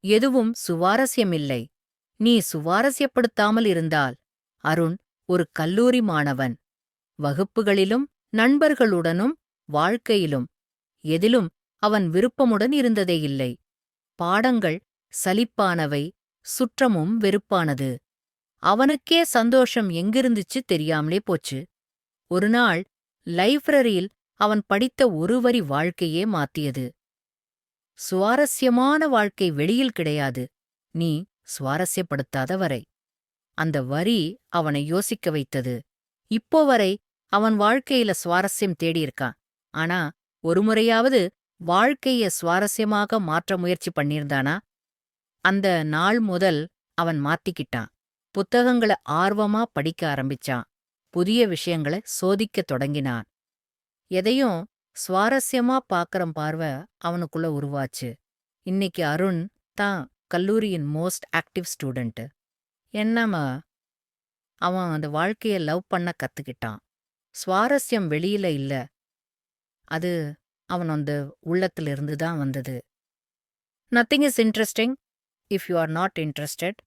எதுவும் சுவாரஸ்யமில்லை. நீ சுவாரஸ்யப்படுத்தாமல் இருந்தால். அருண் ஒரு கல்லூரி மாணவன். வகுப்புகளிலும் நண்பர்களுடனும் வாழ்க்கையிலும் எதிலும் அவன் விருப்பமுடன் இருந்ததேயில்லை. பாடங்கள் சலிப்பானவை, சுற்றமும் வெறுப்பானது. அவனுக்கே சந்தோஷம் எங்கிருந்துச்சு தெரியாமலே போச்சு. ஒருநாள் லைப்ரரியில் அவன் படித்த ஒரு வரி வாழ்க்கையே மாத்தியது. சுவாரஸ்யமான வாழ்க்கை வெளியில் கிடையாது, நீ சுவாரஸ்யப்படுத்தாத வரை. அந்த வரி அவனை யோசிக்க வைத்தது. இப்போ வரை அவன் வாழ்க்கையில சுவாரஸ்யம் தேடியிருக்கான். ஆனா ஒருமுறையாவது வாழ்க்கைய சுவாரஸ்யமாக மாற்ற முயற்சி பண்ணியிருந்தானா? அந்த நாள் முதல் அவன் மாத்திக்கிட்டான். புத்தகங்கள ஆர்வமா படிக்க ஆரம்பிச்சான். புதிய விஷயங்கள சோதிக்கத் தொடங்கினான். எதையும் சுவாரஸ்யமா பாக்கற பார்வை அவனுக்குள்ள உருவாச்சு. இன்னைக்கு அருண் தான் கல்லூரியின் மோஸ்ட் ஆக்டிவ் ஸ்டூடெண்ட். என்னம்மா, அவன் அந்த வாழ்க்கைய லவ் பண்ண கத்துக்கிட்டான். சுவாரஸ்யம் வெளியில இல்ல, அது அவன் அந்த உள்ளத்திலிருந்து தான் வந்தது. Nothing is interesting if you are not interested.